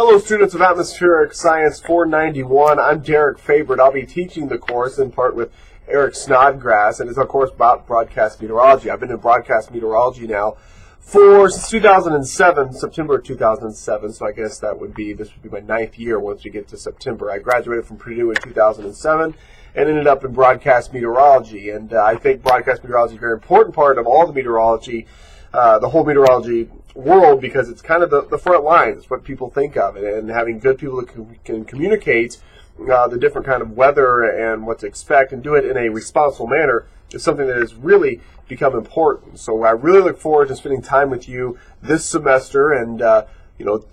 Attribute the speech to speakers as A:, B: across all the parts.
A: Hello students of Atmospheric Science 491. I'm Derek Favorite. I'll be teaching the course in part with Eric Snodgrass, and it's of course about broadcast meteorology. I've been in broadcast meteorology now since 2007, September 2007, so I guess this would be my 9th year once we get to September. I graduated from Purdue in 2007 and ended up in broadcast meteorology, and I think broadcast meteorology is a very important part of all the meteorology, the whole meteorology world, because it's kind of the front line. It's what people think of it, and having good people that can communicate the different kind of weather and what to expect and do it in a responsible manner is something that has really become important. So I really look forward to spending time with you this semester and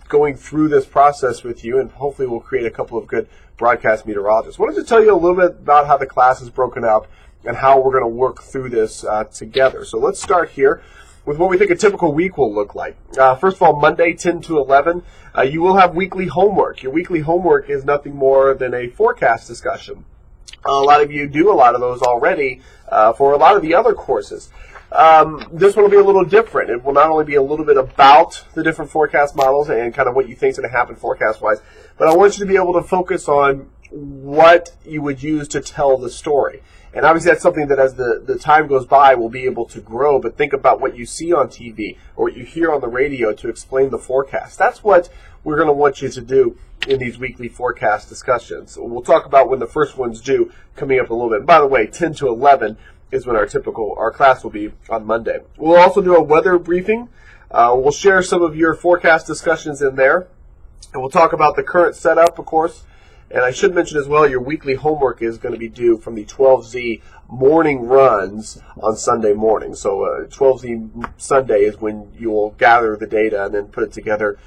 A: going through this process with you, and hopefully we'll create a couple of good broadcast meteorologists. I wanted to tell you a little bit about how the class is broken up and how we're going to work through this together. So let's start here with what we think a typical week will look like. First of all, Monday, 10 to 11, you will have weekly homework. Your weekly homework is nothing more than a forecast discussion. A lot of you do a lot of those already for a lot of the other courses. This one will be a little different. It will not only be a little bit about the different forecast models and kind of what you think is going to happen forecast-wise, but I want you to be able to focus on what you would use to tell the story. And obviously that's something that as the time goes by we'll be able to grow, but think about what you see on TV or what you hear on the radio to explain the forecast. That's what we're going to want you to do in these weekly forecast discussions. We'll talk about when the first one's due coming up a little bit. And by the way, 10 to 11 is when our class will be on Monday. We'll also do a weather briefing. We'll share some of your forecast discussions in there. And we'll talk about the current setup, of course. And I should mention as well, your weekly homework is going to be due from the 12Z morning runs on Sunday morning. So 12Z Sunday is when you will gather the data and then put it together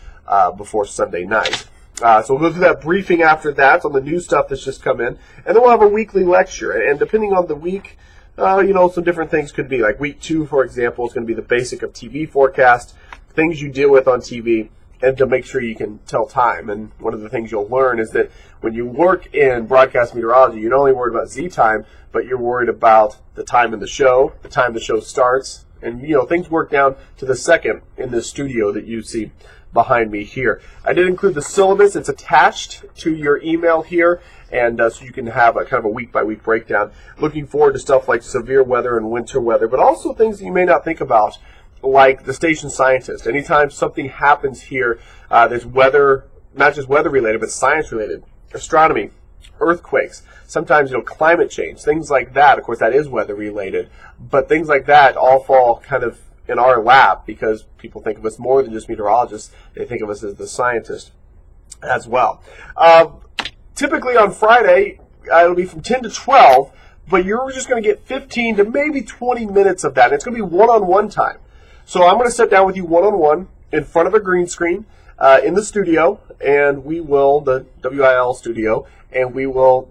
A: before Sunday night. So we'll go through that briefing after that on the new stuff that's just come in. And then we'll have a weekly lecture. And depending on the week, some different things could be. Like week 2, for example, is going to be the basic of TV forecast, things you deal with on TV, and to make sure you can tell time. And one of the things you'll learn is that when you work in broadcast meteorology, you're not only worried about Z time, but you're worried about the time in the show, the time the show starts, and things work down to the second in this studio that you see behind me here. I did include the syllabus. It's attached to your email here, and so you can have a kind of a week-by-week breakdown. Looking forward to stuff like severe weather and winter weather, but also things that you may not think about, like the station scientist. Anytime something happens here, there's weather, not just weather related, but science related, astronomy, earthquakes, sometimes climate change, things like that. Of course, that is weather related, but things like that all fall kind of in our lap because people think of us more than just meteorologists. They think of us as the scientists as well. Typically on Friday, it'll be from 10 to 12, but you're just going to get 15 to maybe 20 minutes of that. And it's going to be one-on-one time. So I'm going to sit down with you one-on-one in front of a green screen in the studio, and we will, the WIL studio, and we will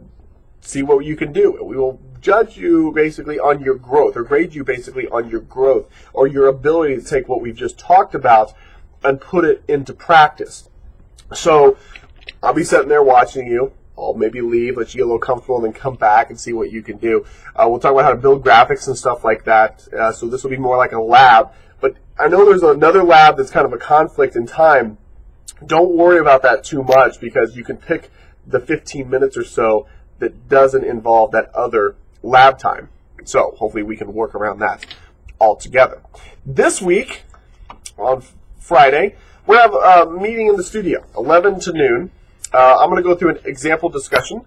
A: see what you can do. We will judge you basically on your growth, or grade you basically on your growth, or your ability to take what we've just talked about and put it into practice. So I'll be sitting there watching you. I'll maybe leave, let you get a little comfortable, and then come back and see what you can do. We'll talk about how to build graphics and stuff like that. So this will be more like a lab. But I know there's another lab that's kind of a conflict in time. Don't worry about that too much, because you can pick the 15 minutes or so that doesn't involve that other lab time. So hopefully we can work around that all together. This week, on Friday, we're going to have a meeting in the studio, 11 to noon. I'm going to go through an example discussion,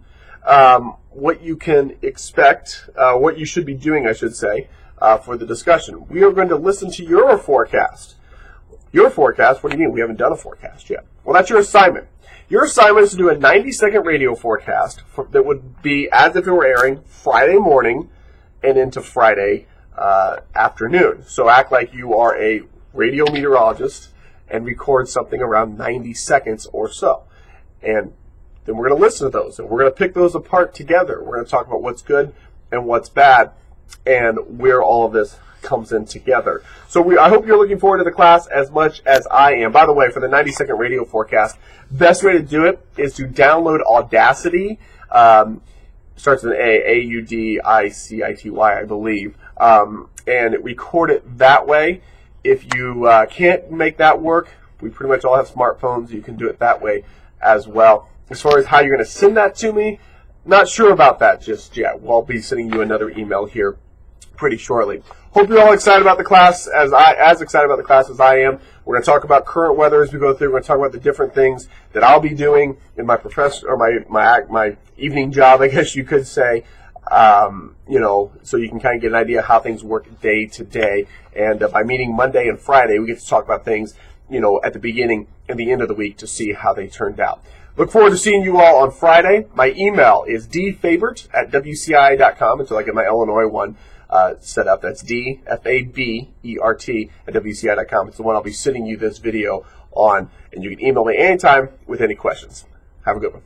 A: what you can expect, what you should be doing, I should say, for the discussion. We are going to listen to your forecast. Your forecast? What do you mean? We haven't done a forecast yet. Well, that's your assignment. Your assignment is to do a 90-second radio forecast that would be as if it were airing Friday morning and into Friday afternoon. So act like you are a radio meteorologist and record something around 90 seconds or so. And then we're going to listen to those, and we're going to pick those apart together. We're going to talk about what's good and what's bad and where all of this comes in together. So I hope you're looking forward to the class as much as I am. By the way, for the 90-second radio forecast, best way to do it is to download Audacity. Starts with an Audicity, I believe, and record it that way. If you can't make that work, We pretty much all have smartphones. You can do it that way as well. As far as how you're going to send that to me, not sure about that just yet. I'll be sending you another email here pretty shortly. Hope you're all excited about the class as excited about the class as I am. We're going to talk about current weather as we go through. We're going to talk about the different things that I'll be doing in my my evening job, I guess you could say. You know, so you can kind of get an idea how things work day to day. And by meeting Monday and Friday, we get to talk about things, you know, at the beginning and the end of the week to see how they turned out. Look forward to seeing you all on Friday. My email is dfabert@wci.com until I get my Illinois one set up. That's dfabert@wci.com. It's the one I'll be sending you this video on, and you can email me anytime with any questions. Have a good one.